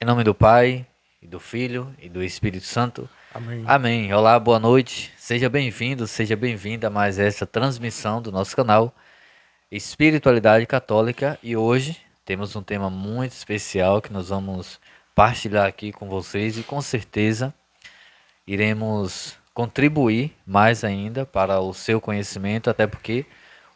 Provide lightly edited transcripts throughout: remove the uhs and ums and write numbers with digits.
Em nome do Pai, e do Filho, e do Espírito Santo. Amém. Amém. Olá, boa noite. Seja bem-vindo, seja bem-vinda a mais essa transmissão do nosso canal Espiritualidade Católica. E hoje temos um tema muito especial que nós vamos partilhar aqui com vocês e com certeza iremos contribuir mais ainda para o seu conhecimento, até porque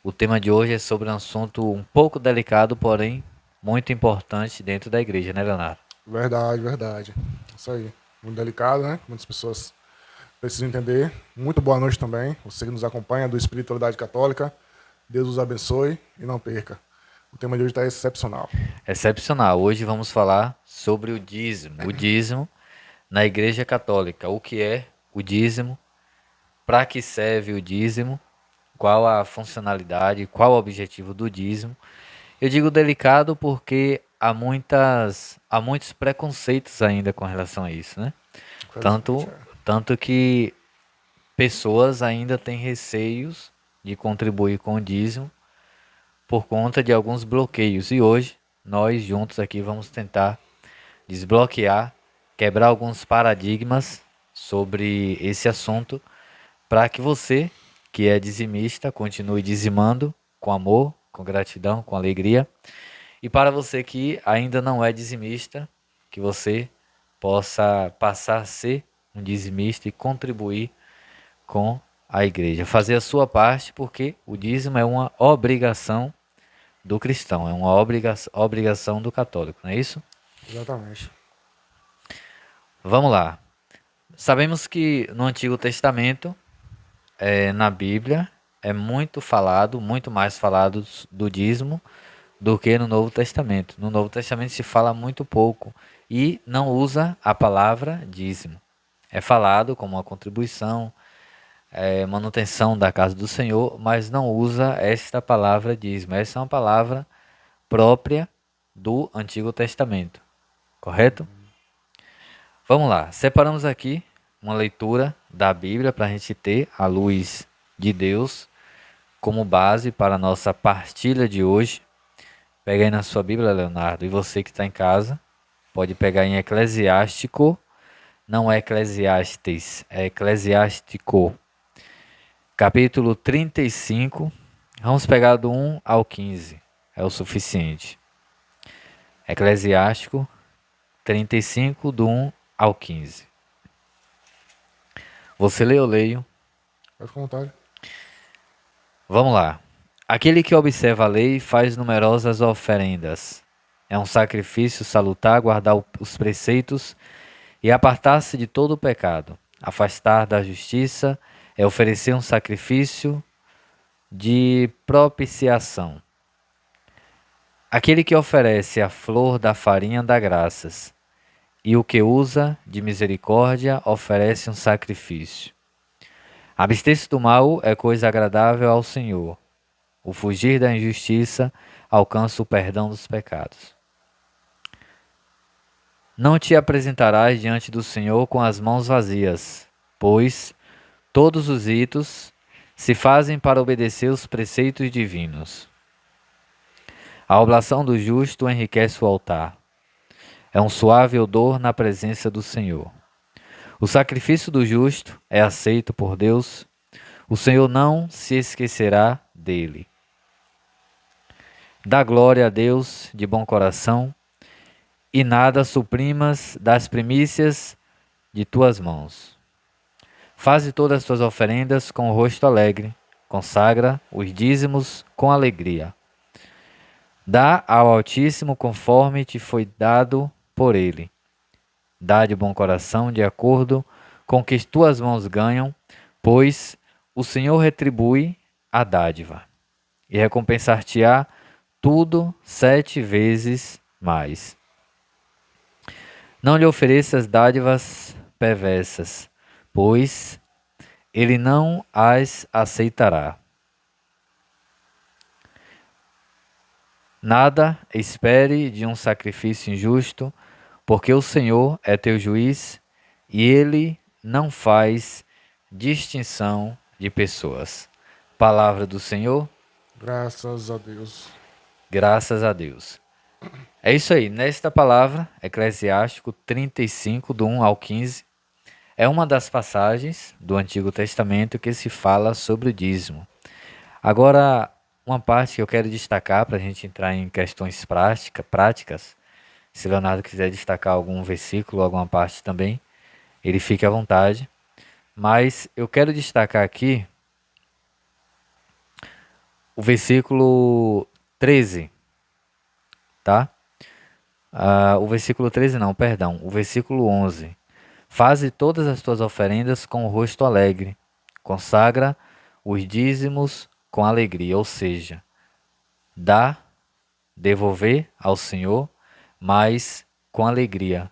o tema de hoje é sobre um assunto um pouco delicado, porém muito importante dentro da igreja, né, Leonardo? Verdade, verdade. Isso aí. Muito delicado, né? Muitas pessoas precisam entender. Muito boa noite também. Você que nos acompanha do Espiritualidade Católica. Deus os abençoe e não perca. O tema de hoje está excepcional. Excepcional. Hoje vamos falar sobre o dízimo. O dízimo na Igreja Católica. O que é o dízimo? Para que serve o dízimo? Qual a funcionalidade? Qual o objetivo do dízimo? Eu digo delicado porque há muitos preconceitos ainda com relação a isso, né? Infelizmente, Tanto, é. tanto que pessoas ainda têm receios de contribuir com o dízimo por conta de alguns bloqueios. E hoje nós juntos aqui vamos tentar desbloquear, quebrar alguns paradigmas sobre esse assunto para que você, que é dizimista, continue dizimando com amor, com gratidão, com alegria. E para você que ainda não é dizimista, que você possa passar a ser um dizimista e contribuir com a igreja. Fazer a sua parte, porque o dízimo é uma obrigação do cristão, é uma obrigação do católico, não é isso? Exatamente. Vamos lá. Sabemos que no Antigo Testamento, na Bíblia, é muito falado, muito mais falado do dízimo do que no Novo Testamento. No Novo Testamento se fala muito pouco e não usa a palavra dízimo. É falado como uma contribuição, manutenção da casa do Senhor, mas não usa esta palavra dízimo. Essa é uma palavra própria do Antigo Testamento, correto? Vamos lá, separamos aqui uma leitura da Bíblia para a gente ter a luz de Deus como base para a nossa partilha de hoje. Pega aí na sua Bíblia, Leonardo, e você que está em casa, pode pegar em Eclesiástico, não é Eclesiastes, é Eclesiástico, capítulo 35. Vamos pegar do 1 ao 15, é o suficiente. Eclesiástico 35, do 1 ao 15. Você lê, eu leio. Pode com vontade. Vamos lá. Aquele que observa a lei faz numerosas oferendas. É um sacrifício salutar guardar os preceitos e apartar-se de todo o pecado. Afastar da justiça é oferecer um sacrifício de propiciação. Aquele que oferece a flor da farinha dá graças, e o que usa de misericórdia oferece um sacrifício. Abster-se do mal é coisa agradável ao Senhor. O fugir da injustiça alcança o perdão dos pecados. Não te apresentarás diante do Senhor com as mãos vazias, pois todos os ritos se fazem para obedecer os preceitos divinos. A oblação do justo enriquece o altar. É um suave odor na presença do Senhor. O sacrifício do justo é aceito por Deus. O Senhor não se esquecerá dele. Dá glória a Deus de bom coração e nada suprimas das primícias de tuas mãos. Faze todas as tuas oferendas com o rosto alegre, consagra os dízimos com alegria. Dá ao Altíssimo conforme te foi dado por ele. Dá de bom coração de acordo com o que tuas mãos ganham, pois o Senhor retribui a dádiva e recompensar-te-á tudo 7 vezes mais. Não lhe ofereças dádivas perversas, pois ele não as aceitará. Nada espere de um sacrifício injusto, porque o Senhor é teu juiz e ele não faz distinção de pessoas. Palavra do Senhor, Graças a Deus. graças a Deus. É isso aí. Nesta palavra, Eclesiástico 35, do 1 ao 15, é uma das passagens do Antigo Testamento que se fala sobre o dízimo. Agora, uma parte que eu quero destacar para a gente entrar em questões práticas, se Leonardo quiser destacar algum versículo, alguma parte também, ele fique à vontade. Mas eu quero destacar aqui o versículo 13, tá? O versículo 13 não, perdão, o versículo 11. Faze todas as tuas oferendas com o rosto alegre, consagra os dízimos com alegria, ou seja, dá, devolver ao Senhor, mas com alegria,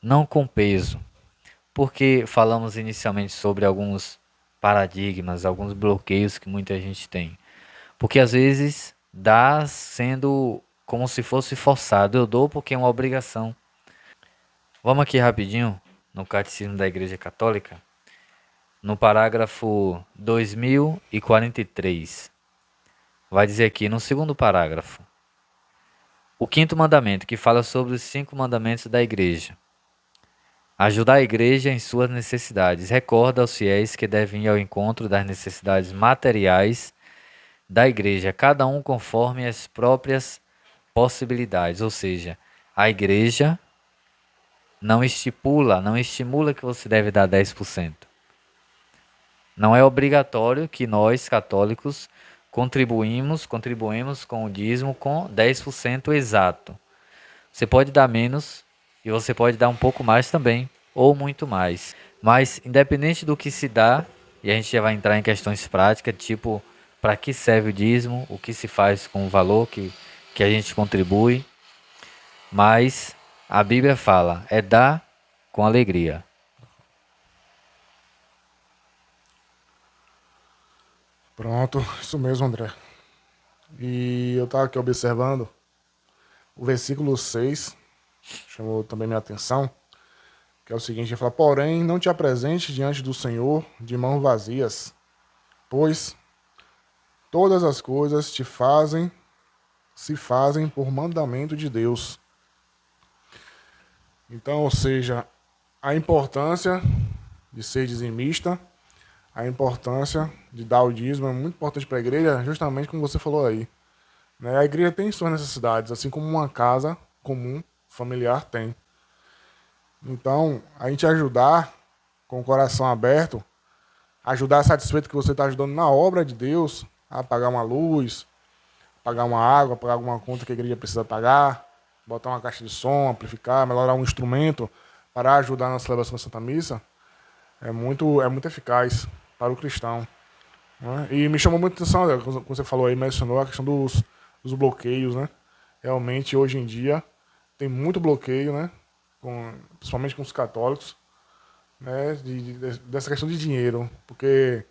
não com peso. Porque falamos inicialmente sobre alguns paradigmas, alguns bloqueios que muita gente tem. Porque às vezes dá sendo como se fosse forçado. Eu dou porque é uma obrigação. Vamos aqui rapidinho no Catecismo da Igreja Católica, no parágrafo 2043. Vai dizer aqui no segundo parágrafo: o quinto mandamento, que fala sobre os 5 mandamentos da Igreja. Ajudar a Igreja em suas necessidades. Recorda aos fiéis que devem ir ao encontro das necessidades materiais da Igreja, cada um conforme as próprias possibilidades. Ou seja, a Igreja não estimula que você deve dar 10%. Não é obrigatório que nós, católicos, contribuímos com o dízimo com 10% exato. Você pode dar menos e você pode dar um pouco mais também, ou muito mais. Mas, independente do que se dá, e a gente já vai entrar em questões práticas, tipo, para que serve o dízimo, o que se faz com o valor que a gente contribui. Mas a Bíblia fala, é dar com alegria. Pronto, isso mesmo, André. E eu estava aqui observando o versículo 6, chamou também minha atenção, que é o seguinte, ele fala, porém, não te apresente diante do Senhor de mãos vazias, pois todas as coisas se fazem por mandamento de Deus. Então, ou seja, a importância de ser dizimista, a importância de dar o dízimo é muito importante para a igreja, justamente como você falou aí. Né? A igreja tem suas necessidades, assim como uma casa comum, familiar tem. Então, a gente ajudar com o coração aberto, ajudar satisfeito que você está ajudando na obra de Deus, a pagar uma luz, pagar uma água, pagar alguma conta que a igreja precisa pagar, botar uma caixa de som, amplificar, melhorar um instrumento para ajudar na celebração da Santa Missa, é muito eficaz para o cristão. Né? E me chamou muita atenção, quando você falou aí, mencionou a questão dos bloqueios, né? Realmente, hoje em dia, tem muito bloqueio, né? Principalmente com os católicos, né? Dessa questão de dinheiro, porque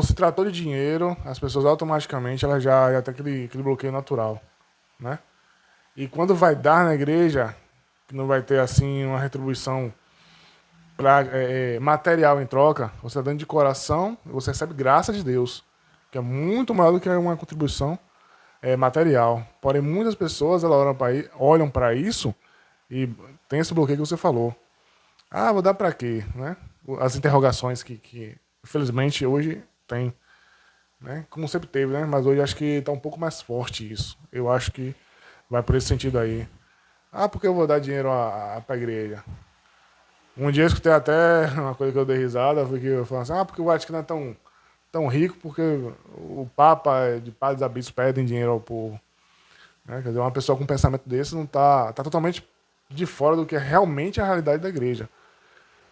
se tratou de dinheiro, as pessoas automaticamente elas já tem aquele bloqueio natural, né? E quando vai dar na igreja, que não vai ter assim uma retribuição material em troca, você está dando de coração, você recebe graça de Deus, que é muito maior do que uma contribuição material. Porém, muitas pessoas elas olham para isso e tem esse bloqueio que você falou. Ah, vou dar para quê? Né? As interrogações que infelizmente hoje tem. Né? Como sempre teve, né? Mas hoje acho que está um pouco mais forte isso. Eu acho que vai por esse sentido aí. Ah, porque eu vou dar dinheiro para a igreja? Um dia eu escutei até uma coisa que eu dei risada, foi que eu falei assim, porque o Vaticano é tão rico porque o Papa de Padres e Bispos pedem dinheiro ao povo. Né? Quer dizer, uma pessoa com um pensamento desse não tá totalmente de fora do que é realmente a realidade da igreja.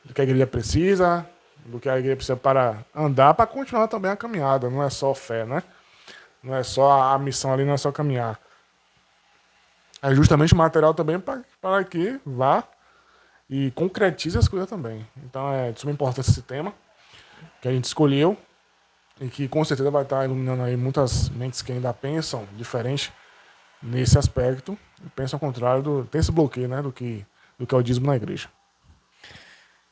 Do que a igreja precisa, do que a igreja precisa para andar, para continuar também a caminhada. Não é só fé, né? Não é só a missão ali, não é só caminhar. É justamente o material também para que vá e concretize as coisas também. Então é de suma importância esse tema que a gente escolheu e que com certeza vai estar iluminando aí muitas mentes que ainda pensam diferente nesse aspecto e pensam ao contrário, tem esse bloqueio, né, do que é o dízimo na igreja.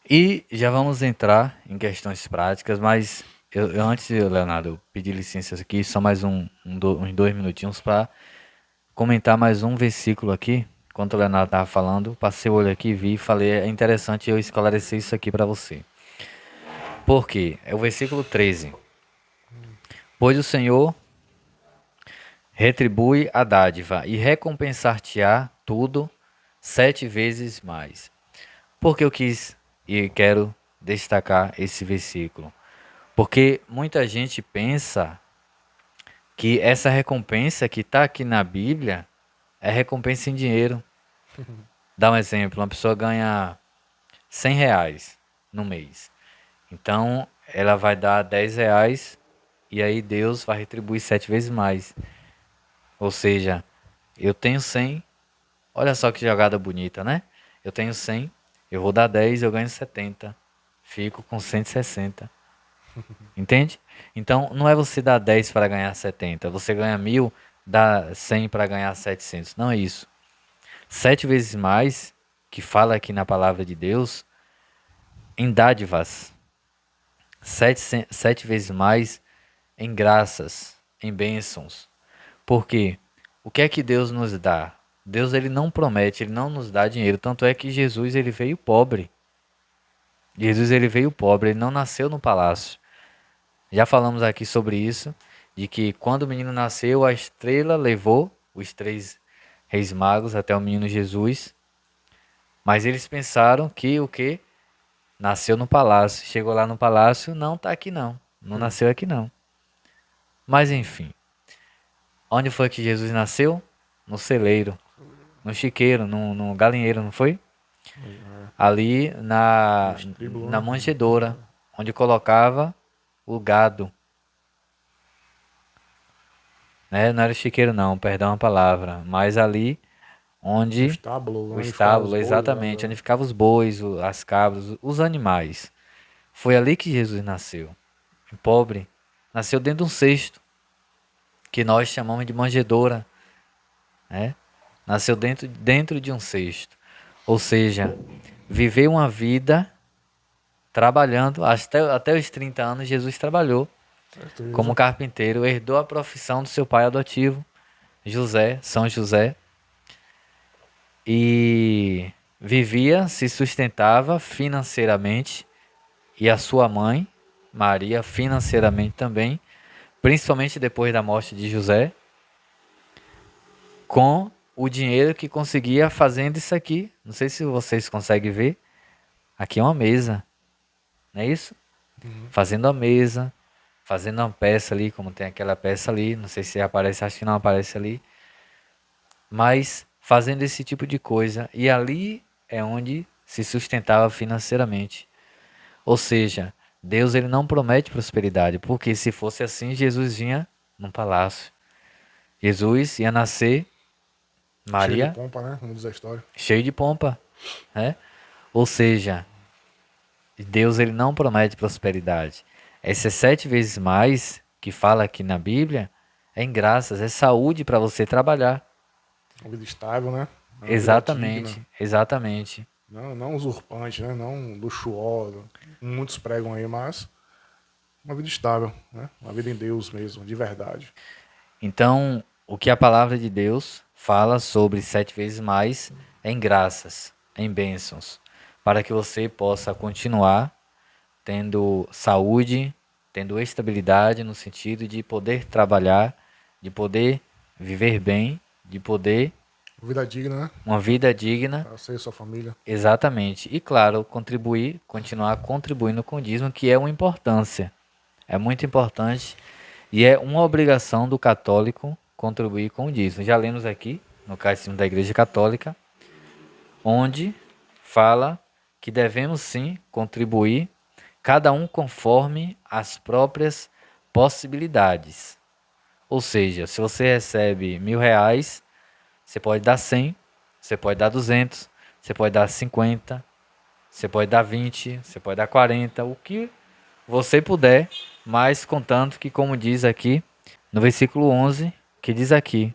E já vamos entrar em questões práticas, mas eu antes, Leonardo, eu pedi licença aqui, só mais uns 2 minutinhos para comentar mais um versículo aqui. Enquanto o Leonardo estava falando, passei o olho aqui, vi e falei, é interessante eu esclarecer isso aqui para você. Por quê? É o versículo 13. Pois o Senhor retribui a dádiva e recompensar-te-á tudo 7 vezes mais. Porque eu quis e quero destacar esse versículo? Porque muita gente pensa que essa recompensa que está aqui na Bíblia é recompensa em dinheiro. Dá um exemplo, uma pessoa ganha R$ 100 no mês. Então, ela vai dar R$ 10 e aí Deus vai retribuir 7 vezes mais. Ou seja, eu tenho 100, olha só que jogada bonita, né? Eu tenho 100, eu vou dar 10, eu ganho 70. Fico com 160. Entende? Então, não é você dar 10 para ganhar 70. Você ganha 1.000, dá 100 para ganhar 700. Não é isso. 7 vezes mais, que fala aqui na palavra de Deus, em dádivas. Sete vezes mais em graças, em bênçãos. Por quê? O que é que Deus nos dá? Deus ele não promete, ele não nos dá dinheiro. Tanto é que Jesus ele veio pobre. Jesus ele veio pobre, ele não nasceu no palácio. Já falamos aqui sobre isso, de que quando o menino nasceu, a estrela levou os 3 reis magos até o menino Jesus. Mas eles pensaram que o que? Nasceu no palácio. Chegou lá no palácio, não está aqui não. Não nasceu aqui não. Mas enfim. Onde foi que Jesus nasceu? No celeiro. No chiqueiro, no galinheiro, não foi? Ali na manjedoura, onde colocava o gado. Né? Não era o chiqueiro não, perdão a palavra. Mas ali onde... Estábulo, O onde ficavam os estábulo, bois, exatamente. Onde ficavam os bois, as cabras, os animais. Foi ali que Jesus nasceu. Pobre. Nasceu dentro de um cesto, que nós chamamos de manjedoura. Né? Nasceu dentro de um cesto. Ou seja, viveu uma vida trabalhando. Até os 30 anos, Jesus trabalhou como certeza. carpinteiro. Herdou a profissão do seu pai adotivo, José, São José. E vivia, se sustentava financeiramente. E a sua mãe, Maria, financeiramente também. Principalmente depois da morte de José. Com o dinheiro que conseguia fazendo isso aqui. Não sei se vocês conseguem ver. Aqui é uma mesa, não é isso? Fazendo a mesa, fazendo uma peça ali, como tem aquela peça ali. Não sei se aparece, acho que não aparece ali. Mas fazendo esse tipo de coisa. E ali é onde se sustentava financeiramente. Ou seja, Deus ele não promete prosperidade. Porque se fosse assim, Jesus vinha num palácio. Jesus ia nascer, Cheio de Maria, pompa, né? Como diz a história. cheio de pompa, né? Ou seja, Deus ele não promete prosperidade. Essas 7 vezes mais que fala aqui na Bíblia é em graças, é saúde para você trabalhar. Uma vida estável, né? Uma vida digna. Exatamente, exatamente. Não usurpante, né? Não luxuosa. Muitos pregam aí, mas uma vida estável, né? Uma vida em Deus mesmo, de verdade. Então, o que a palavra de Deus fala sobre 7 vezes mais é em graças, em bênçãos, para que você possa continuar tendo saúde, tendo estabilidade no sentido de poder trabalhar, de poder viver bem, de poder Uma vida digna, né? uma vida digna, Para você e sua família. exatamente. E claro, continuar contribuindo com o dízimo, que é uma importância. É muito importante e é uma obrigação do católico contribuir com o dízimo. Já lemos aqui no Catecismo da Igreja Católica, onde fala que devemos sim contribuir, cada um conforme as próprias possibilidades. Ou seja, se você recebe R$ 1.000, você pode dar 100, você pode dar 200, você pode dar 50, você pode dar 20, você pode dar 40, o que você puder, mas contanto que, como diz aqui no versículo 11, que diz aqui,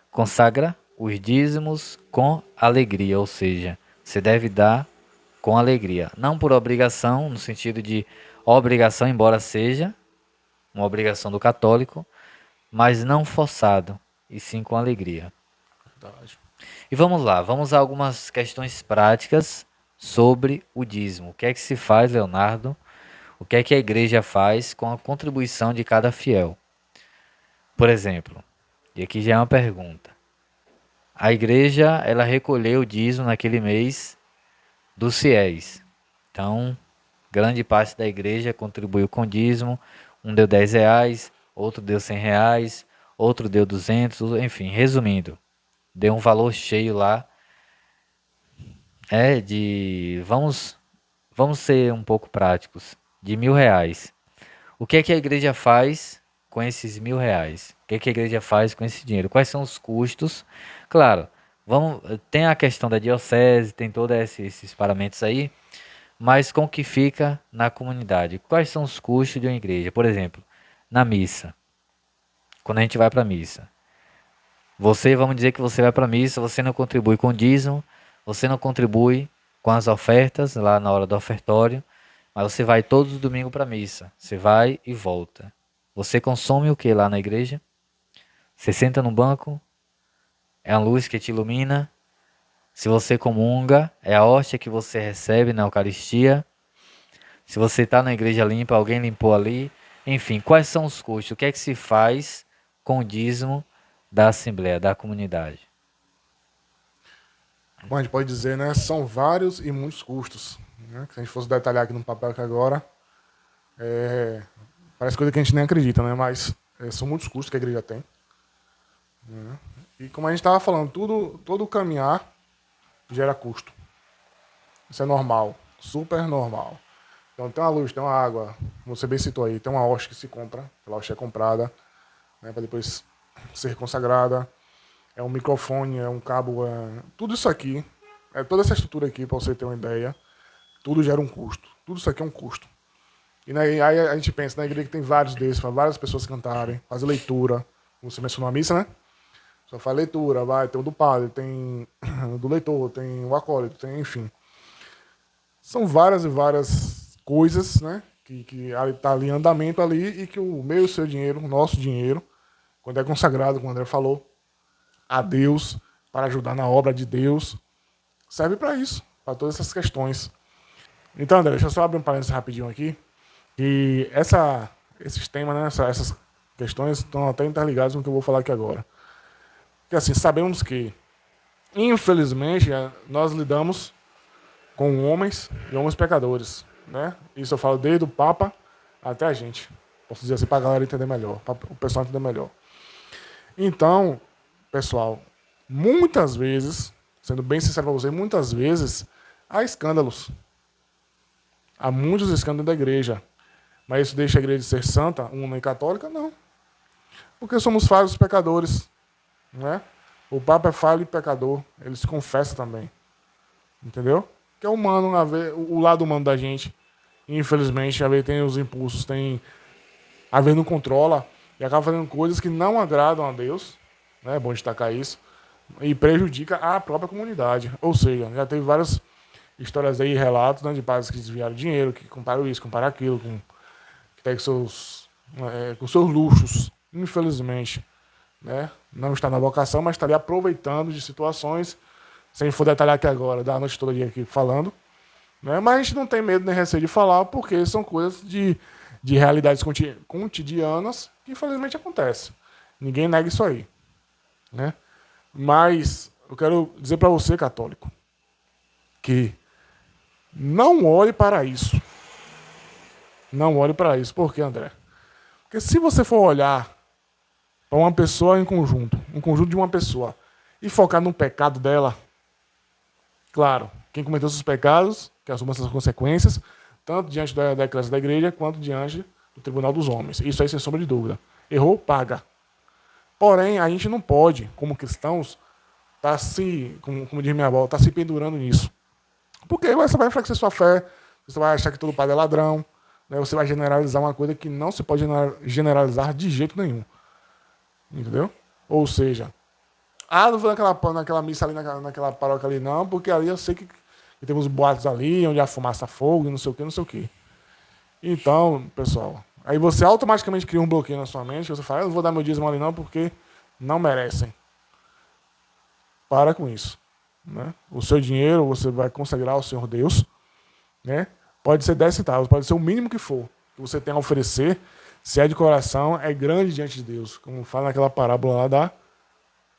consagra os dízimos com alegria, ou seja, você deve dar com alegria, não por obrigação, no sentido de obrigação, embora seja uma obrigação do católico, mas não forçado, e sim com alegria. Verdade. E vamos lá, vamos a algumas questões práticas sobre o dízimo. O que é que se faz, Leonardo? O que é que a igreja faz com a contribuição de cada fiel? Por exemplo, e aqui já é uma pergunta. A igreja, ela recolheu o dízimo naquele mês dos fiéis. Então, grande parte da igreja contribuiu com o dízimo. Um deu R$ 10, outro deu R$ 100, outro deu 200, enfim, resumindo, deu um valor cheio lá. Vamos ser um pouco práticos, de R$ 1.000. O que é que a igreja faz com esses R$ 1.000? O que é que a igreja faz com esse dinheiro? Quais são os custos? Claro, tem a questão da diocese, tem todos esses paramentos aí, mas com o que fica na comunidade? Quais são os custos de uma igreja? Por exemplo, na missa, quando a gente vai para a missa. Vamos dizer que você vai para a missa, você não contribui com o dízimo, você não contribui com as ofertas lá na hora do ofertório, mas você vai todos os domingos para a missa. Você vai e volta. Você consome o que lá na igreja? Você senta no banco, é a luz que te ilumina. Se você comunga, é a hóstia que você recebe na Eucaristia. Se você está na igreja limpa, alguém limpou ali. Enfim, quais são os custos? O que é que se faz com o dízimo da Assembleia, da comunidade? Bom, a gente pode dizer, né? São vários e muitos custos. Né? Se a gente fosse detalhar aqui no papel aqui agora, parece coisa que a gente nem acredita, né? Mas são muitos custos que a igreja tem. Né? E como a gente estava falando, todo caminhar gera custo. Isso é normal, super normal. Então tem uma luz, tem uma água, como você bem citou aí, tem uma hóstia que se compra, aquela hóstia é comprada, né, para depois ser consagrada. É um microfone, é um cabo, tudo isso aqui, toda essa estrutura aqui, para você ter uma ideia, tudo gera um custo. Tudo isso aqui é um custo. E aí a gente pensa na igreja que tem vários desses, para várias pessoas cantarem, fazer leitura, como você mencionou a missa, né? Só faz leitura, vai, tem o do padre, tem do leitor, tem o acólito, tem, enfim. São várias e várias coisas, né? Que está ali em andamento ali e que o meu e o seu dinheiro, o nosso dinheiro, quando é consagrado, como o André falou, a Deus, para ajudar na obra de Deus, serve para isso, para todas essas questões. Então, André, deixa eu só abrir um parênteses rapidinho aqui. E esses temas, né, essas questões estão até interligadas com o que eu vou falar aqui agora. Porque assim, sabemos que, infelizmente, nós lidamos com homens e homens pecadores. Né? Isso eu falo desde o Papa até a gente. Posso dizer assim para a galera entender melhor, para o pessoal entender melhor. Então, pessoal, muitas vezes, sendo bem sincero para vocês, muitas vezes há escândalos. Há muitos escândalos da igreja. Mas isso deixa a igreja de ser santa, uma e católica? Não. Porque somos falhos pecadores. Né? O Papa é falho e pecador. Ele se confessa também. Entendeu? Que é humano, o lado humano da gente. Infelizmente, a ver tem os impulsos, a ver não controla e acaba fazendo coisas que não agradam a Deus. Né? É bom destacar isso. E prejudica a própria comunidade. Ou seja, já teve várias histórias aí, relatos, né, de padres que desviaram dinheiro, que comparam isso, comparam aquilo, que tem com seus luxos, infelizmente. Né? Não está na vocação, mas estaria aproveitando de situações, sem for detalhar aqui agora, da noite toda aqui falando. Né? Mas a gente não tem medo nem receio de falar, porque são coisas de realidades cotidianas que infelizmente acontecem. Ninguém nega isso aí. Né? Mas eu quero dizer para você, católico, que não olhe para isso. Não olhe para isso. Por quê, André? Porque se você for olhar para uma pessoa em conjunto, um conjunto de uma pessoa, e focar no pecado dela, claro, quem cometeu seus pecados, que assuma essas consequências, tanto diante da eclésia da igreja, quanto diante do tribunal dos homens. Isso aí, sem sombra de dúvida. Errou, paga. Porém, a gente não pode, como cristãos, como diz minha avó, se pendurando nisso. Porque você vai enfraquecer sua fé, você vai achar que todo padre é ladrão, né? Você vai generalizar uma coisa que não se pode generalizar de jeito nenhum. Entendeu? Ou seja, não vou naquela missa ali, naquela paróquia ali não, porque ali eu sei que temos boatos ali, onde a fumaça fogo, não sei o que, não sei o que. Então, pessoal, aí você automaticamente cria um bloqueio na sua mente, você fala, eu não vou dar meu dízimo ali não, porque não merecem. para com isso. Né? O seu dinheiro você vai consagrar ao Senhor Deus. Né? Pode ser 10 centavos, pode ser o mínimo que for que você tem a oferecer. Se é de coração, é grande diante de Deus. Como fala naquela parábola lá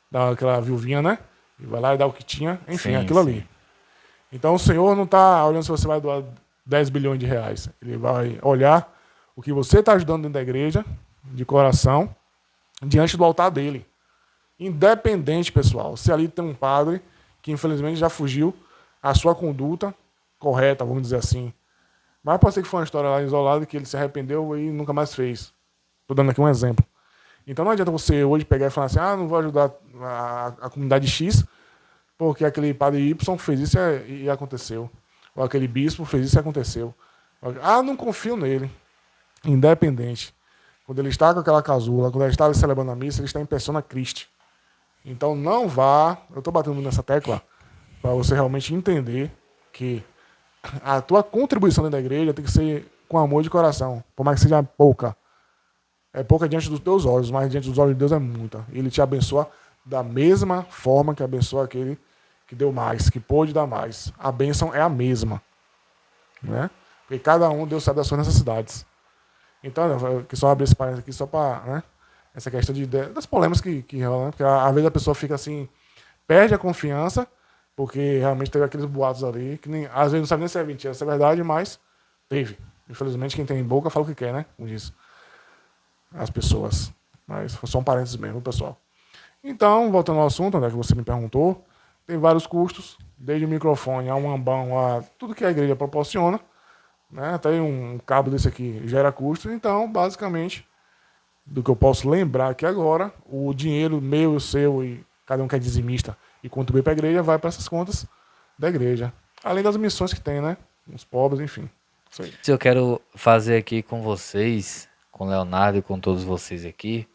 daquela viuvinha, né? E vai lá e dá o que tinha. Enfim, Sim, aquilo sim. ali. Então o Senhor não está olhando se você vai doar 10 bilhões de reais. Ele vai olhar o que você está ajudando dentro da igreja, de coração, diante do altar dele. Independente, pessoal, se ali tem um padre que infelizmente já fugiu a sua conduta correta, vamos dizer assim. Mas pode ser que foi uma história lá isolada que ele se arrependeu e nunca mais fez. Estou dando aqui um exemplo. Então não adianta você hoje pegar e falar assim, não vou ajudar a comunidade X, porque aquele padre Y fez isso e aconteceu. Ou aquele bispo fez isso e aconteceu. Não confio nele. Independente. Quando ele está com aquela casula, quando ele está ali celebrando a missa, ele está em persona Christi. Então não vá, eu estou batendo nessa tecla, para você realmente entender que a tua contribuição dentro da igreja tem que ser com amor de coração, por mais que seja pouca. É pouca diante dos teus olhos, mas diante dos olhos de Deus é muita. Ele te abençoa da mesma forma que abençoa aquele que deu mais, que pôde dar mais. A bênção é a mesma. Né? Porque cada um Deus sabe das suas necessidades. Então, eu só abrir esse parênteses aqui só para, né, essa questão das polêmicas que rolam, né? Porque às vezes a pessoa fica assim, perde a confiança, porque realmente teve aqueles boatos ali, que nem, às vezes não sabe nem se é mentira, se é verdade, mas teve. Infelizmente, quem tem boca fala o que quer, né? Como diz as pessoas. Mas foi só um parênteses mesmo, pessoal. Então, voltando ao assunto, onde é que você me perguntou, tem vários custos, desde o microfone a um ambão, a tudo que a igreja proporciona, né? Até um cabo desse aqui gera custo. Então, basicamente, do que eu posso lembrar aqui agora, o dinheiro meu e o seu, e cada um que é dizimista e contribui para a igreja, vai para essas contas da igreja. Além das missões que tem, né? Os pobres, enfim. Isso aí. Eu quero fazer aqui com vocês, com o Leonardo e com todos vocês aqui,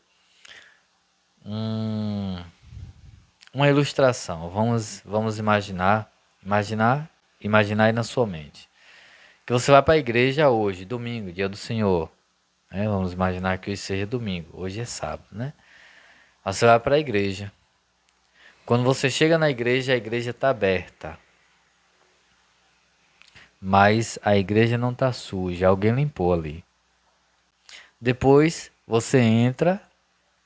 uma ilustração. Vamos imaginar aí na sua mente. Que você vai para a igreja hoje, domingo, dia do Senhor. Né? Vamos imaginar que hoje seja domingo, hoje é sábado, né? Você vai para a igreja. Quando você chega na igreja, a igreja está aberta. Mas a igreja não está suja, alguém limpou ali. Depois você entra,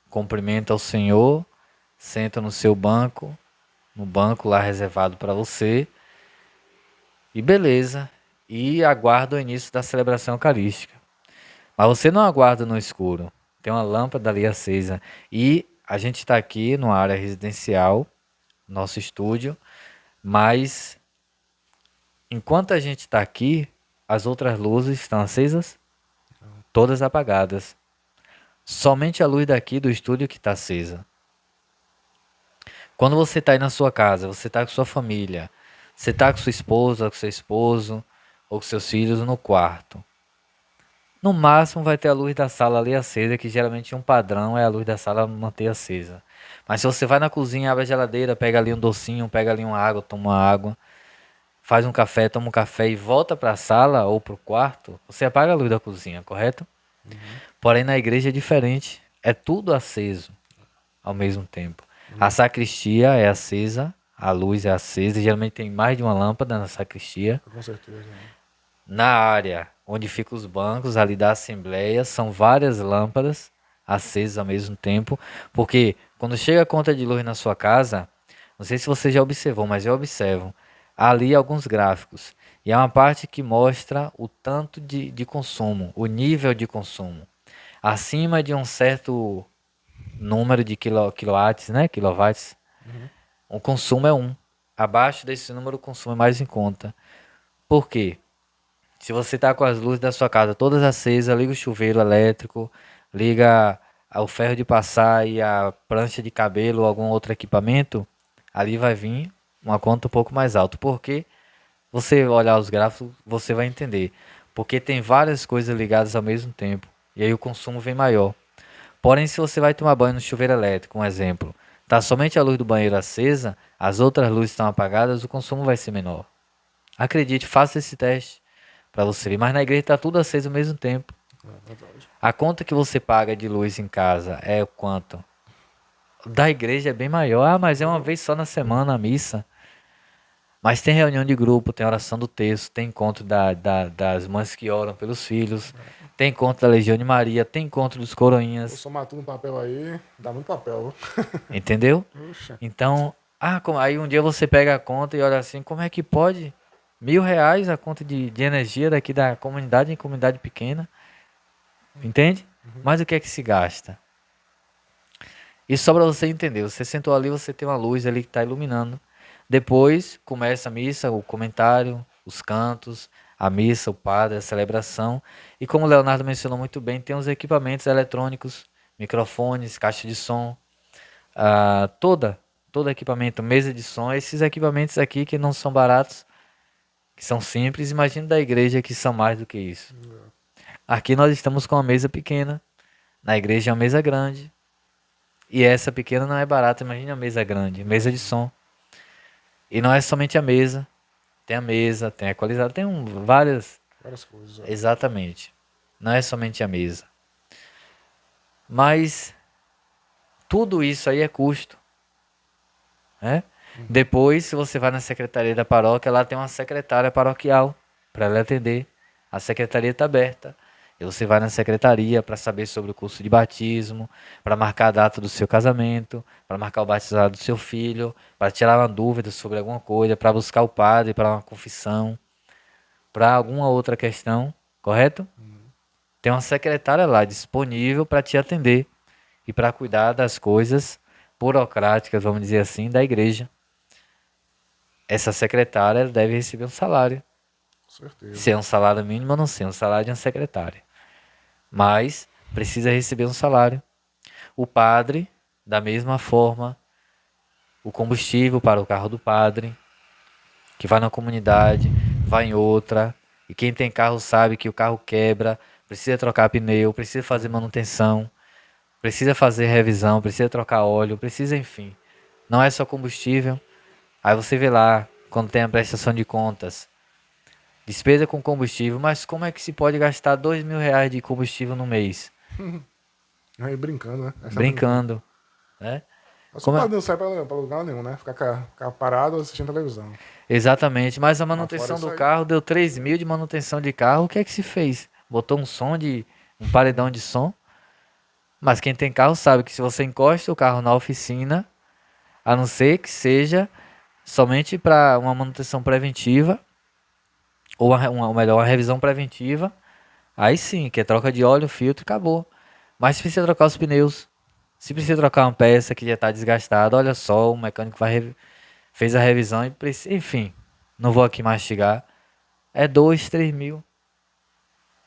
cumprimenta o Senhor, senta no seu banco, no banco lá reservado para você, e beleza, e aguarda o início da celebração eucarística. Mas você não aguarda no escuro, tem uma lâmpada ali acesa, e a gente está aqui numa área residencial, nosso estúdio, mas enquanto a gente está aqui, as outras luzes estão acesas? Todas apagadas. Somente a luz daqui do estúdio que está acesa. Quando você está aí na sua casa, você está com sua família, você está com sua esposa, com seu esposo, ou com seus filhos no quarto. No máximo vai ter a luz da sala ali acesa, que geralmente um padrão é a luz da sala manter acesa. Mas se você vai na cozinha, abre a geladeira, pega ali um docinho, pega ali uma água, toma uma água, faz um café, toma um café e volta para a sala ou para o quarto, você apaga a luz da cozinha, correto? Porém, na igreja é diferente. É tudo aceso ao mesmo tempo. A sacristia é acesa, a luz é acesa. Geralmente tem mais de uma lâmpada na sacristia. Com certeza. Né? Na área onde ficam os bancos, ali da assembleia, são várias lâmpadas acesas ao mesmo tempo. Porque quando chega a conta de luz na sua casa, não sei se você já observou, mas eu observo. Há ali alguns gráficos. E é uma parte que mostra o tanto de consumo, o nível de consumo. Acima de um certo número de quilowatts, né? Kilowatts, o consumo é 1. Abaixo desse número, o consumo é mais em conta. Por quê? Se você está com as luzes da sua casa todas acesas, liga o chuveiro elétrico, liga o ferro de passar e a prancha de cabelo ou algum outro equipamento, ali vai vir uma conta um pouco mais alta. Por quê? Você olhar os gráficos, você vai entender. Porque tem várias coisas ligadas ao mesmo tempo. E aí o consumo vem maior. Porém, se você vai tomar banho no chuveiro elétrico, um exemplo, tá somente a luz do banheiro acesa, as outras luzes estão apagadas, o consumo vai ser menor. Acredite, faça esse teste para você ver. Mas na igreja está tudo aceso ao mesmo tempo. A conta que você paga de luz em casa é quanto? Da igreja é bem maior. Ah, mas é uma vez só na semana a missa. Mas tem reunião de grupo, tem oração do texto, tem encontro das mães que oram pelos filhos, tem encontro da Legião de Maria, tem encontro dos Vou coroinhas, somar tudo no papel aí, dá muito papel. entendeu? Puxa, Então, aí um dia você pega a conta e olha assim, como é que pode? R$ 1.000 a conta de energia daqui da comunidade em comunidade pequena, entende? Mas o que é que se gasta? Isso só para você entender. Você sentou ali, você tem uma luz ali que está iluminando. Depois começa a missa, o comentário, os cantos, a missa, o padre, a celebração. E como o Leonardo mencionou muito bem, tem os equipamentos eletrônicos, microfones, caixa de som, todo equipamento, mesa de som. Esses equipamentos aqui que não são baratos, que são simples, imagina da igreja que são mais do que isso. Aqui nós estamos com uma mesa pequena, na igreja é uma mesa grande. E essa pequena não é barata, imagina a mesa grande, mesa de som. E não é somente a mesa, tem a equalizador, tem várias. várias coisas. Ó. Exatamente. Não é somente a mesa. Mas tudo isso aí é custo, né? Depois, se você vai na secretaria da paróquia, lá tem uma secretária paroquial para ela atender. A secretaria está aberta. E você vai na secretaria para saber sobre o curso de batismo, para marcar a data do seu casamento, para marcar o batizado do seu filho, para tirar uma dúvida sobre alguma coisa, para buscar o padre para uma confissão, para alguma outra questão, correto? Tem uma secretária lá disponível para te atender e para cuidar das coisas burocráticas, vamos dizer assim, da igreja. Essa secretária ela deve receber um salário. Com certeza. Se é um salário mínimo, eu não sei, um salário de uma secretária. Mas precisa receber um salário. O padre, da mesma forma, o combustível para o carro do padre, que vai na comunidade, vai em outra. E quem tem carro sabe que o carro quebra, precisa trocar pneu, precisa fazer manutenção, precisa fazer revisão, precisa trocar óleo, precisa, enfim. Não é só combustível. Aí você vê lá, quando tem a prestação de contas, despesa com combustível, mas como é que se pode gastar R$ 2.000 de combustível no mês? Aí brincando, né? Essa brincando. Brincando, né? Mas o Como é? padre não sai pra lugar nenhum, né? Ficar parado assistindo televisão. Exatamente, mas a Mas fora manutenção isso do aí. carro deu 3.000 de manutenção de carro, o que é que se fez? Botou um paredão de som, mas quem tem carro sabe que se você encosta o carro na oficina, a não ser que seja somente para uma manutenção preventiva, ou melhor, uma revisão preventiva, aí sim, que é troca de óleo, filtro, acabou. Mas se precisa trocar os pneus, se precisa trocar uma peça que já está desgastada, olha só, o mecânico fez a revisão e precisa, enfim, não vou aqui mastigar, é 2, 3 mil,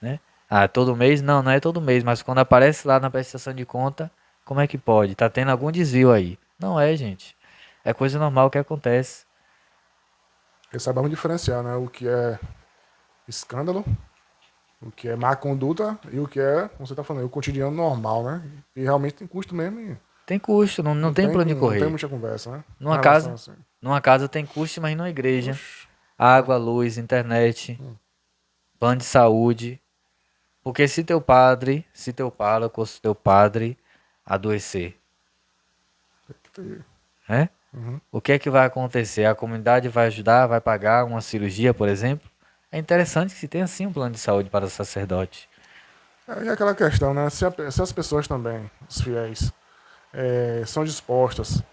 né? Ah, todo mês? Não, não é todo mês, mas quando aparece lá na prestação de conta, como é que pode? Tá tendo algum desvio aí. Não é, gente. É coisa normal que acontece. Porque saibamos diferenciar, né? O que é escândalo, o que é má conduta e o que é, como você tá falando, o cotidiano normal, né? E realmente tem custo mesmo e Tem custo, não tem pra onde não tem correr. muita conversa, né? Com Numa relação casa, assim. numa casa tem custo, mas numa igreja. Oxe, Água, luz, internet, plano de saúde. Porque se teu pároco, se teu padre adoecer, tem- né? O que é que vai acontecer? A comunidade vai ajudar, vai pagar uma cirurgia, por exemplo? É interessante que se tenha sim um plano de saúde para o sacerdote. E aquela questão, né? Se as pessoas também, os fiéis, são dispostas,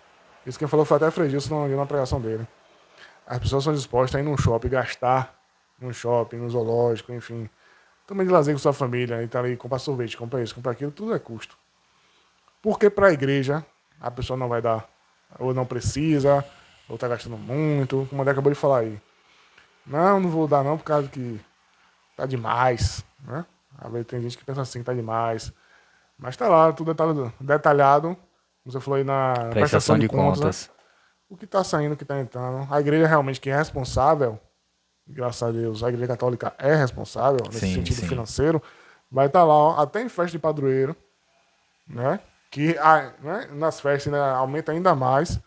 isso que falou foi até Frei Gilson na pregação dele. As pessoas são dispostas a ir num shopping, gastar num shopping, no zoológico, enfim. Também de lazer com sua família, e tá ali, comprar sorvete, comprar isso, comprar aquilo, tudo é custo. Porque para a igreja, a pessoa não vai dar, ou não precisa, ou tá gastando muito, como o André acabou de falar aí. Não, não vou dar não, por causa que tá demais, né? Às vezes tem gente que pensa assim, que tá demais. Mas tá lá, tudo detalhado, como você falou aí na prestação Prestação de de contas, né? contas. O que tá saindo, o que tá entrando. A igreja realmente que é responsável, graças a Deus, a igreja católica é responsável nesse Sim, sentido sim. financeiro, vai estar lá, ó, até em festa de padroeiro, né? Que né, nas festas ainda aumenta ainda mais.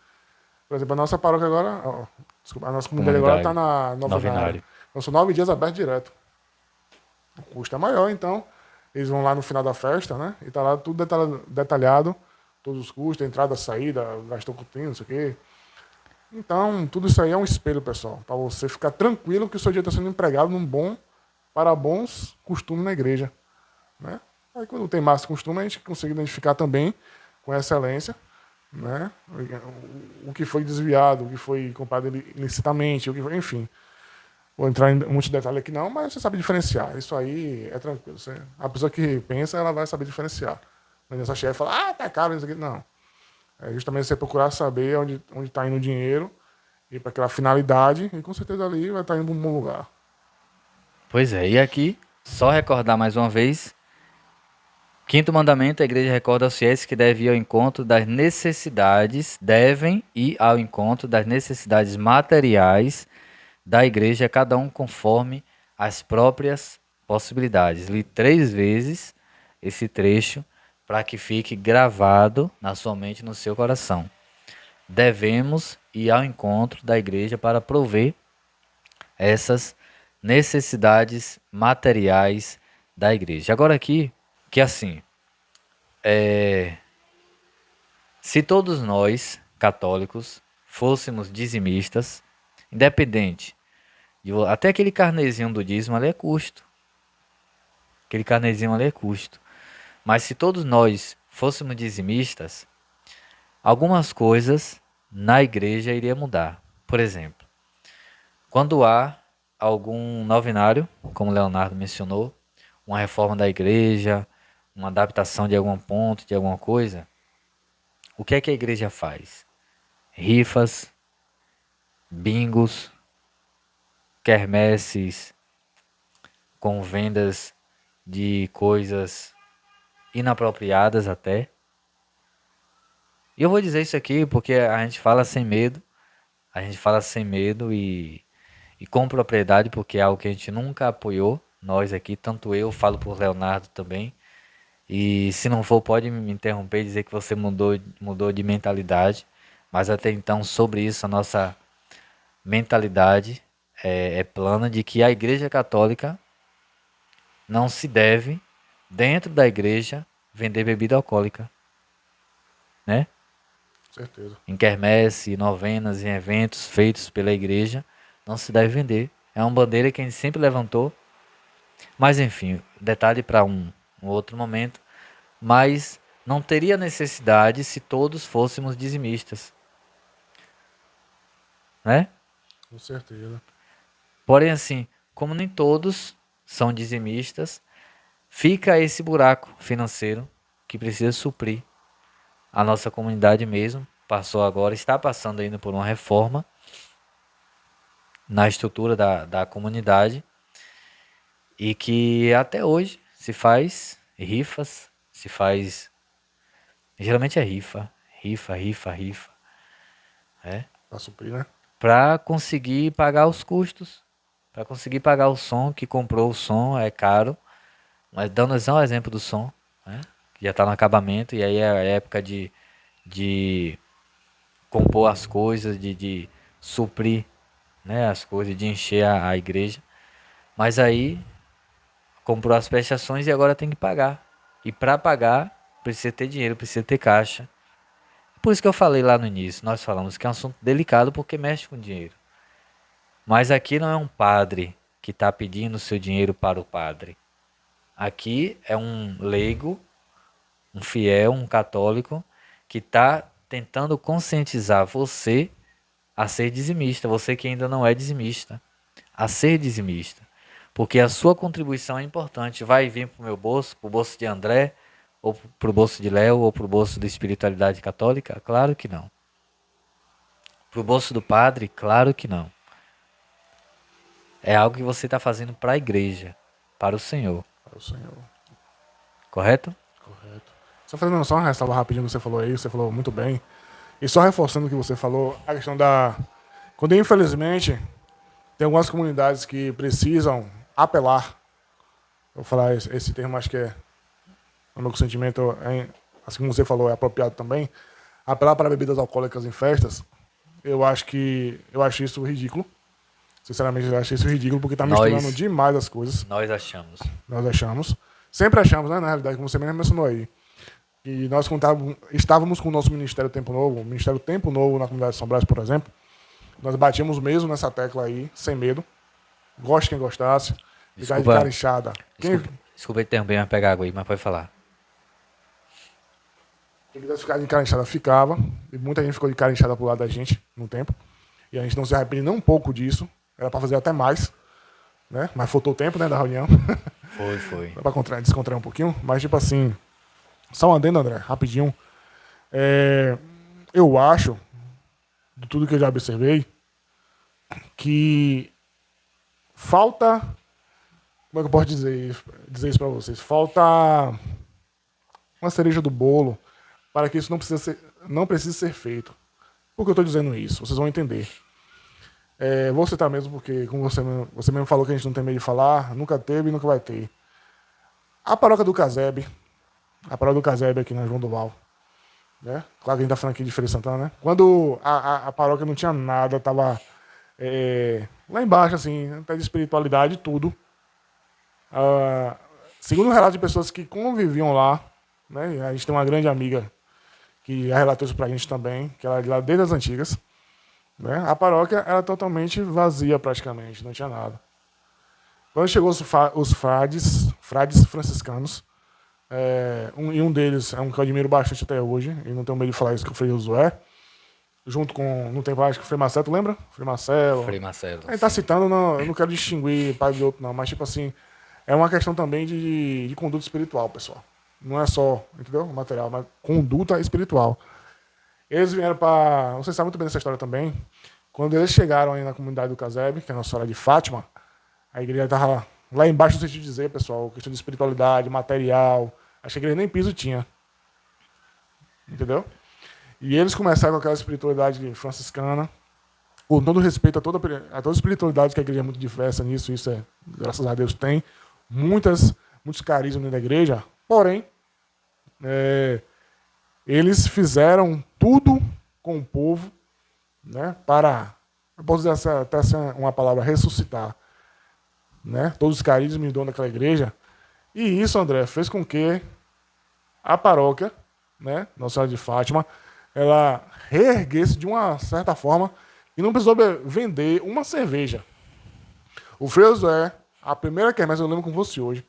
Por exemplo, a nossa paróquia agora, ó, desculpa, a nossa comunidade agora está Comunidade. na novenária. Novenário. Então são 9 dias abertos direto. O custo é maior, então eles vão lá no final da festa, né? E tá lá tudo detalhado, todos os custos, a entrada, a saída, gastou com tempo, não sei o quê. Então, tudo isso aí é um espelho, pessoal, para você ficar tranquilo que o seu dia está sendo empregado para bons costumes na igreja, né? Aí quando tem massa costume, a gente consegue identificar também com excelência, né? O que foi desviado, o que foi comprado ilicitamente, o que foi, enfim. Vou entrar em muitos detalhes aqui não, mas você sabe diferenciar. Isso aí é tranquilo. A pessoa que pensa, ela vai saber diferenciar. Não é essa chefe fala, tá caro isso aqui. Não. É justamente você procurar saber onde está indo o dinheiro e para aquela finalidade, e com certeza ali vai estar indo para um bom lugar. Pois é, e aqui, só recordar mais uma vez, quinto mandamento, a igreja recorda aos fiéis que devem ir ao encontro das necessidades materiais da igreja, cada um conforme as próprias possibilidades. Li 3 vezes esse trecho para que fique gravado na sua mente e no seu coração. Devemos ir ao encontro da igreja para prover essas necessidades materiais da igreja. Agora aqui, que assim, se todos nós, católicos, fôssemos dizimistas, independente, até aquele carnezinho do dízimo ali é custo. Aquele carnezinho ali é custo. Mas se todos nós fôssemos dizimistas, algumas coisas na igreja iriam mudar. Por exemplo, quando há algum novenário, como Leonardo mencionou, uma reforma da igreja, uma adaptação de algum ponto, de alguma coisa, o que é que a igreja faz? Rifas, bingos, quermesses, com vendas de coisas inapropriadas até. E eu vou dizer isso aqui porque a gente fala sem medo, e com propriedade, porque é algo que a gente nunca apoiou, nós aqui, tanto eu, falo por Leonardo também. E se não for, pode me interromper e dizer que você mudou de mentalidade. Mas até então, sobre isso, a nossa mentalidade é plana de que a Igreja Católica não se deve, dentro da igreja, vender bebida alcoólica, né? Certeza. Em quermesse, novenas, em eventos feitos pela igreja, não se deve vender. É uma bandeira que a gente sempre levantou. Mas enfim, detalhe para um outro momento. Mas não teria necessidade se todos fôssemos dizimistas, né? Com certeza. Porém, assim, como nem todos são dizimistas, fica esse buraco financeiro que precisa suprir. A nossa comunidade mesmo passou agora, está passando ainda por uma reforma na estrutura da comunidade e que até hoje se faz rifas, se faz... Geralmente é rifa, Para suprir, né? para conseguir pagar os custos, para conseguir pagar o som, que comprou o som, é caro, mas dando só um exemplo do som, né? Que já está no acabamento, e aí é a época de compor as coisas, de suprir, né, as coisas, de encher a igreja. Mas aí comprou as prestações e agora tem que pagar. E para pagar, precisa ter dinheiro, precisa ter caixa. Por isso que eu falei lá no início, nós falamos que é um assunto delicado porque mexe com dinheiro. Mas aqui não é um padre que está pedindo seu dinheiro para o padre. Aqui é um leigo, um fiel, um católico, que está tentando conscientizar você a ser dizimista, você que ainda não é dizimista, a ser dizimista. Porque a sua contribuição é importante. Vai vir para o meu bolso, para o bolso de André, ou para o bolso de Léo, ou para o bolso da espiritualidade católica? Claro que não. Para o bolso do padre? Claro que não. É algo que você está fazendo para a igreja, para o Senhor. Para o Senhor. Correto? Correto. Só uma ressalva rapidinho que você falou aí, você falou muito bem. E só reforçando o que você falou, a questão da... Quando, infelizmente, tem algumas comunidades que precisam apelar, eu vou falar esse termo, acho que o meu sentimento, assim como você falou, é apropriado também, apelar para bebidas alcoólicas em festas, eu acho isso ridículo. Sinceramente, eu acho isso ridículo, porque está misturando demais as coisas. Nós achamos. Nós achamos. Sempre achamos, né, na realidade, como você mesmo mencionou aí. E nós estávamos com o nosso Ministério Tempo Novo, o Ministério Tempo Novo na comunidade de São Brás, por exemplo, nós batíamos mesmo nessa tecla aí, sem medo. Goste quem gostasse, ficar de cara Desculpa, inchada. desculpa interromper, mas pegar água aí, mas pode falar. Quem quisesse ficar de cara inchada, ficava. E muita gente ficou de cara inchada pro lado da gente, no tempo. E a gente não se arrepende nem um pouco disso. Era para fazer até mais, né? Mas faltou o tempo, né, da reunião. Foi. Dá pra descontrair um pouquinho. Mas, tipo assim, só um adendo, André, rapidinho. Eu acho, de tudo que eu já observei, que falta. Como é que eu posso dizer isso pra vocês? Falta uma cereja do bolo para que isso não precise ser feito. Por que eu estou dizendo isso? Vocês vão entender. Vou citar mesmo porque, como você mesmo falou que a gente não tem medo de falar, nunca teve e nunca vai ter. A paróquia do Casebe aqui na João do Val, né? Claro que a gente tá falando aqui de Feira de Santana, né? Quando a paróquia não tinha nada, tava lá embaixo, assim, até de espiritualidade e tudo. Segundo o relato de pessoas que conviviam lá, né? A gente tem uma grande amiga que já relatou isso pra gente também, que ela é de lá desde as antigas, né? A paróquia era totalmente vazia praticamente, não tinha nada. Quando chegou os frades franciscanos, e um deles é um que eu admiro bastante até hoje, e não tenho medo de falar isso, que é o Frei Josué, junto com, não tem acho que o Frei Marcelo, tu lembra? Frei Marcelo. Frei Marcelo. A gente tá citando, não, eu não quero distinguir pai de outro não, mas tipo assim, é uma questão também de conduta espiritual, pessoal. Não é só, entendeu? Material, mas conduta espiritual. Eles vieram para. Vocês sabem muito bem dessa história também. Quando eles chegaram aí na comunidade do Casebe, que é a Nossa Senhora de Fátima, a igreja estava lá embaixo, no sentido de dizer, pessoal, questão de espiritualidade, material. Acho que a igreja nem piso tinha. Entendeu? E eles começaram com aquela espiritualidade franciscana, com todo respeito a toda espiritualidade, que a igreja é muito diversa nisso, isso graças a Deus tem. Muitos carismas dentro da igreja, porém, eles fizeram tudo com o povo, né, para, eu posso dizer até uma palavra, ressuscitar, né, todos os carismas e dom daquela igreja. E isso, André, fez com que a paróquia, né, Nossa Senhora de Fátima, ela reerguesse de uma certa forma e não precisou vender uma cerveja. O Frei Josué, a primeira quermesse, eu lembro como fosse hoje,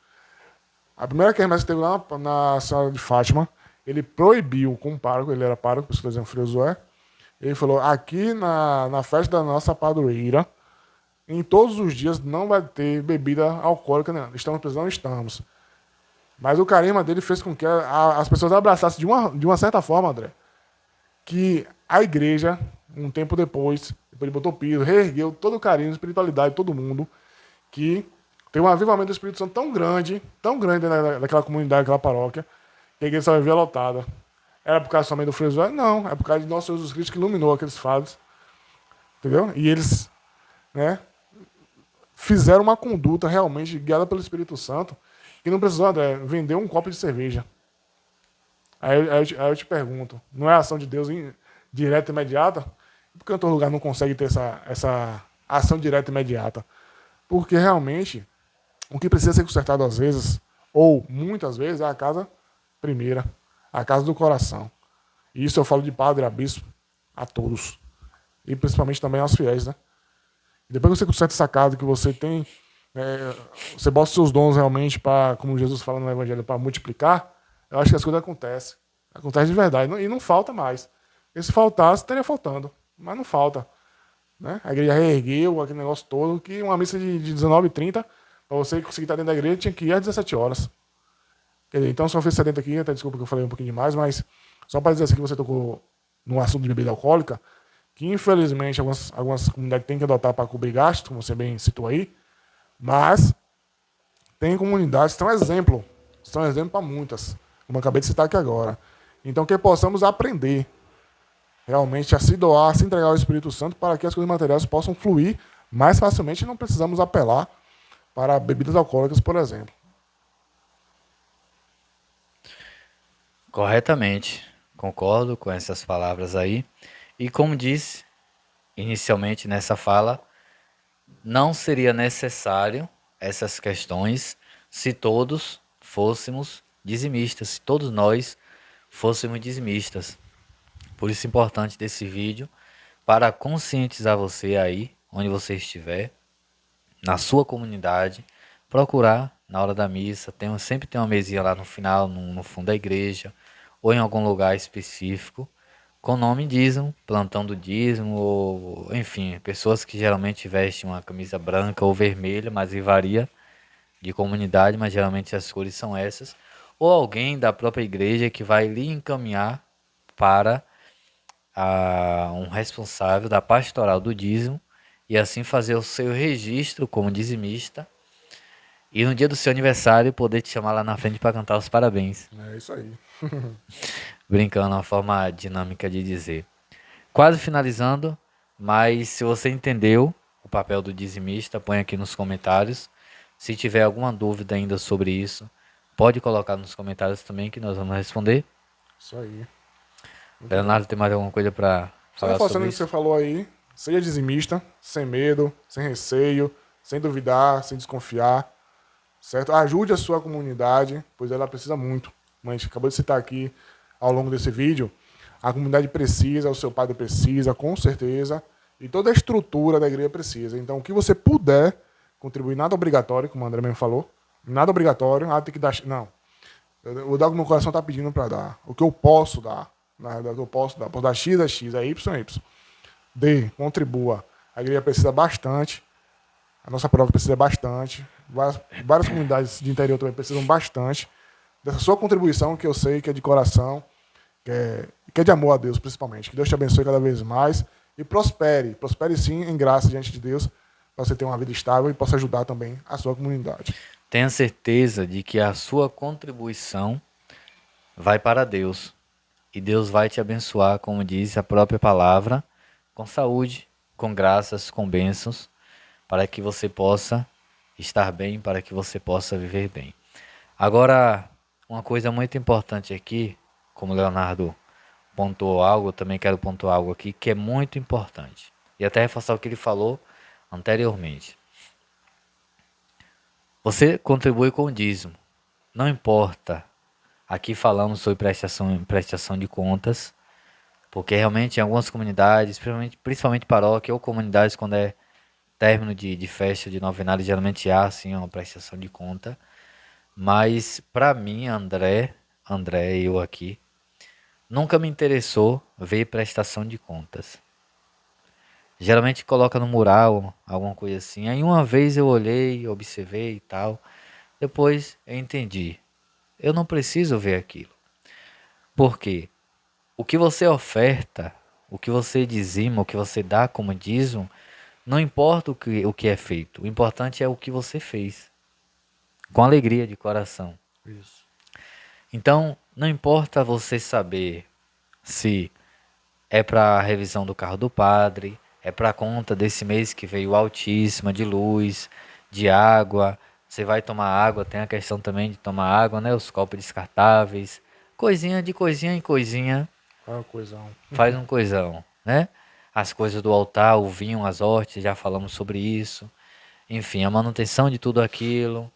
a primeira quermesse que teve lá na Senhora de Fátima, ele proibiu com o pároco, ele era pároco, por isso que eu Frei Josué, ele falou, aqui na festa da nossa padroeira, em todos os dias não vai ter bebida alcoólica, né? Estamos precisando, estamos. Mas o carisma dele fez com que as pessoas abraçassem de uma certa forma, André, que a igreja, um tempo depois ele botou piso, reergueu todo o carinho, espiritualidade de todo mundo, que tem um avivamento do Espírito Santo tão grande daquela comunidade, daquela paróquia, que a igreja só vivia lotada. Era por causa somente do Frei Josué? Não, é por causa de nosso Senhor Jesus Cristo que iluminou aqueles fados. Entendeu? E eles, né, fizeram uma conduta realmente guiada pelo Espírito Santo, que não precisou, André, vender um copo de cerveja. Aí eu te pergunto, não é ação de Deus direta e imediata? Por que em todo lugar não consegue ter essa ação direta e imediata? Porque realmente o que precisa ser consertado às vezes, ou muitas vezes, é a casa primeira, a casa do coração. E isso eu falo de padre, a bispo, a todos. E principalmente também aos fiéis, né? E depois que você conserta essa casa, que você tem, você bota os seus dons realmente para, como Jesus fala no Evangelho, para multiplicar, eu acho que as coisas acontecem. Acontece de verdade. E não falta mais. E se faltasse, estaria faltando. Mas não falta. Né? A igreja reergueu aquele negócio todo, que uma missa de 19h30, para você conseguir estar dentro da igreja, tinha que ir às 17 horas. Quer dizer, então só fiz 70 aqui, até desculpa que eu falei um pouquinho demais, mas só para dizer assim que você tocou no assunto de bebida alcoólica, que infelizmente algumas comunidades têm que adotar para cobrir gastos, como você bem citou aí, mas tem comunidades que são exemplo para muitas, como eu acabei de citar aqui agora. Então que possamos aprender realmente a se doar, a se entregar ao Espírito Santo para que as coisas materiais possam fluir mais facilmente e não precisamos apelar para bebidas alcoólicas, por exemplo. Corretamente, concordo com essas palavras aí. E como disse inicialmente nessa fala, não seria necessário essas questões se todos fôssemos dizimistas, se todos nós fôssemos dizimistas. Por isso é importante desse vídeo, para conscientizar você aí, onde você estiver, na sua comunidade, procurar na hora da missa, sempre tem uma mesinha lá no final, no fundo da igreja, ou em algum lugar específico, com o nome dízimo, plantão do dízimo, ou enfim, pessoas que geralmente vestem uma camisa branca ou vermelha, mas aí varia de comunidade, mas geralmente as cores são essas, ou alguém da própria igreja que vai lhe encaminhar para um responsável da pastoral do dízimo e assim fazer o seu registro como dizimista e no dia do seu aniversário poder te chamar lá na frente para cantar os parabéns. É isso aí. Brincando, uma forma dinâmica de dizer. Quase finalizando, mas se você entendeu o papel do dizimista, põe aqui nos comentários. Se tiver alguma dúvida ainda sobre isso, pode colocar nos comentários também que nós vamos responder. Isso aí. Leonardo, tem mais alguma coisa para Só falar reforçando sobre o que você isso? falou aí, seja dizimista, sem medo, sem receio, sem duvidar, sem desconfiar, certo? Ajude a sua comunidade, pois ela precisa muito. Como a gente acabou de citar aqui ao longo desse vídeo, a comunidade precisa, o seu padre precisa, com certeza, e toda a estrutura da igreja precisa. Então, o que você puder contribuir, nada obrigatório, como o André mesmo falou, nada obrigatório, tem que dar. Não. Eu vou dar o que meu coração está pedindo para dar. O que eu posso dar. Na verdade, eu posso dar. Posso dar X é X, é Y é Y. Dê, contribua. A igreja precisa bastante. A nossa paróquia precisa bastante. Várias comunidades de interior também precisam bastante dessa sua contribuição, que eu sei que é de coração, que é de amor a Deus, principalmente. Que Deus te abençoe cada vez mais e prospere. Prospere sim em graça diante de Deus, para você ter uma vida estável e possa ajudar também a sua comunidade. Tenha certeza de que a sua contribuição vai para Deus. E Deus vai te abençoar, como diz a própria palavra, com saúde, com graças, com bênçãos, para que você possa estar bem, para que você possa viver bem. Agora, uma coisa muito importante aqui, como o Leonardo pontuou algo, eu também quero pontuar algo aqui, que é muito importante. E até reforçar o que ele falou anteriormente. Você contribui com o dízimo. Não importa. Aqui falamos sobre prestação de contas, porque realmente em algumas comunidades, principalmente paróquia ou comunidades, quando é término de festa de novenário, geralmente há assim uma prestação de conta. Mas para mim, André, eu aqui, nunca me interessou ver prestação de contas. Geralmente coloca no mural, alguma coisa assim. Aí uma vez eu olhei, observei e tal. Depois eu entendi. Eu não preciso ver aquilo. Por quê? O que você oferta, o que você dizima, o que você dá como dízimo, não importa o que é feito. O importante é o que você fez. Com alegria de coração. Isso. Então, não importa você saber se é para a revisão do carro do padre, é para a conta desse mês que veio altíssima de luz, de água. Você vai tomar água, tem a questão também de tomar água, né? Os copos descartáveis. Coisinha de coisinha em coisinha Ah, coisão. faz um coisão, né? As coisas do altar, o vinho, as hortes, já falamos sobre isso. Enfim, a manutenção de tudo aquilo,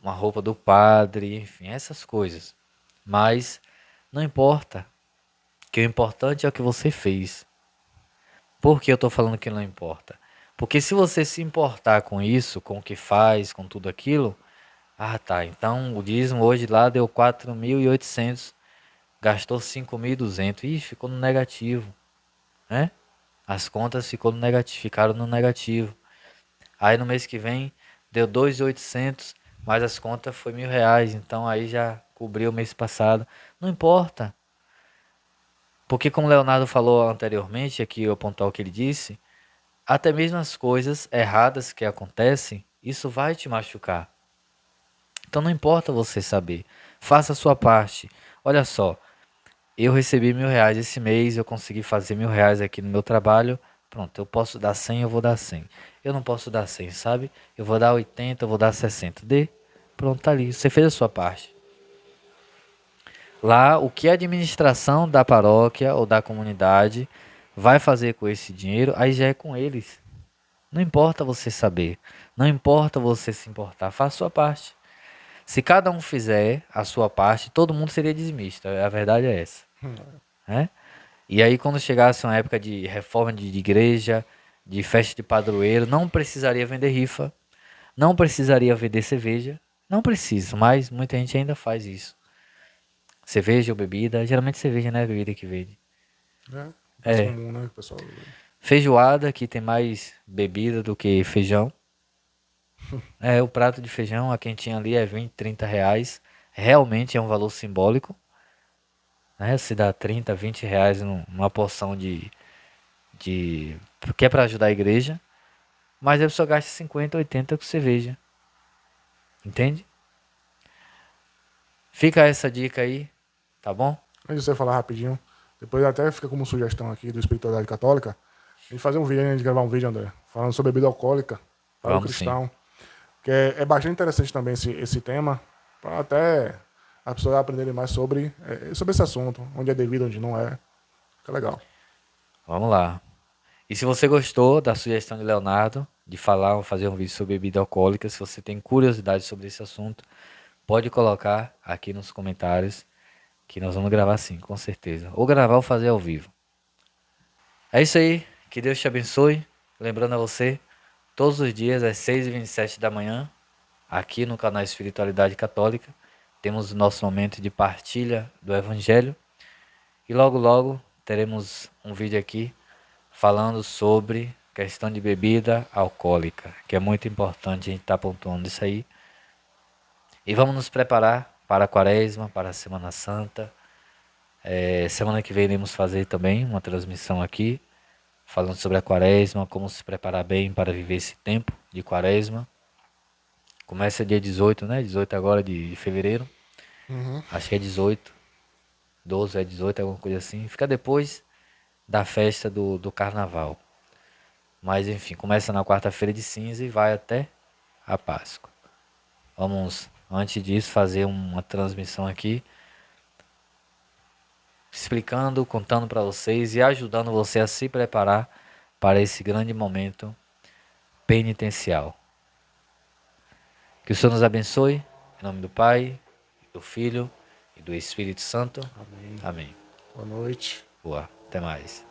uma roupa do padre, enfim, essas coisas. Mas não importa, que o importante é o que você fez. Por que eu estou falando que não importa? Porque se você se importar com isso, com o que faz, com tudo aquilo, tá, então o dízimo hoje lá deu 4.800, gastou 5.200, ficou no negativo, né? As contas ficaram no negativo. Aí no mês que vem deu 2.800, mas as contas foi R$ 1.000, então aí já cobriu o mês passado. Não importa. Porque como o Leonardo falou anteriormente, aqui eu apontar o que ele disse, até mesmo as coisas erradas que acontecem, isso vai te machucar. Então não importa você saber, faça a sua parte. Olha só, eu recebi R$ 1.000 esse mês, eu consegui fazer R$ 1.000 aqui no meu trabalho, pronto, eu posso dar 100, eu vou dar 100. Eu não posso dar 100, sabe? Eu vou dar 80, eu vou dar 60. Pronto, tá ali, você fez a sua parte. Lá, o que a administração da paróquia ou da comunidade vai fazer com esse dinheiro, aí já é com eles. Não importa você saber, não importa você se importar, faça a sua parte. Se cada um fizer a sua parte, todo mundo seria dizimista. A verdade é essa, né? E aí, quando chegasse uma época de reforma de igreja, de festa de padroeiro, não precisaria vender rifa, não precisaria vender cerveja. Não precisa, mas muita gente ainda faz isso. Cerveja ou bebida, geralmente cerveja não é a bebida que vende. É, mais É, comum, né, pessoal? feijoada, que tem mais bebida do que feijão. É, o prato de feijão, a quentinha ali é 20, 30 reais. Realmente é um valor simbólico, né? Se dá 30, 20 reais numa porção de... que é para ajudar a igreja. Mas a pessoa gasta 50, 80 com cerveja. Entende? Fica essa dica aí, tá bom? Antes de você falar rapidinho, depois até fica como sugestão aqui do Espiritualidade Católica, a gente fazer um vídeo, a gente gravar um vídeo, André, falando sobre bebida alcoólica para o Vamos sim. cristão. Que é bastante interessante também esse tema, para até as pessoas aprenderem mais sobre esse assunto, onde é devido, onde não é. Fica legal. Vamos lá. E se você gostou da sugestão de Leonardo, de falar ou fazer um vídeo sobre bebida alcoólica, se você tem curiosidade sobre esse assunto, pode colocar aqui nos comentários que nós vamos gravar sim, com certeza. Ou gravar ou fazer ao vivo. É isso aí. Que Deus te abençoe. Lembrando a você, todos os dias às 6h27 da manhã, aqui no canal Espiritualidade Católica, temos o nosso momento de partilha do Evangelho. E logo, logo teremos um vídeo aqui falando sobre questão de bebida alcoólica, que é muito importante a gente estar pontuando isso aí. E vamos nos preparar para a Quaresma, para a Semana Santa. Semana que vem iremos fazer também uma transmissão aqui, falando sobre a Quaresma, como se preparar bem para viver esse tempo de Quaresma. Começa dia 18, né? 18 agora de fevereiro. Uhum. Acho que é 18. 12 é 18, alguma coisa assim. Fica depois da festa do carnaval. Mas enfim, começa na quarta-feira de cinza e vai até a Páscoa. Vamos, antes disso, fazer uma transmissão aqui, explicando, contando para vocês e ajudando você a se preparar para esse grande momento penitencial. Que o Senhor nos abençoe, em nome do Pai, do Filho e do Espírito Santo. Amém. Amém. Boa noite. Boa, até mais.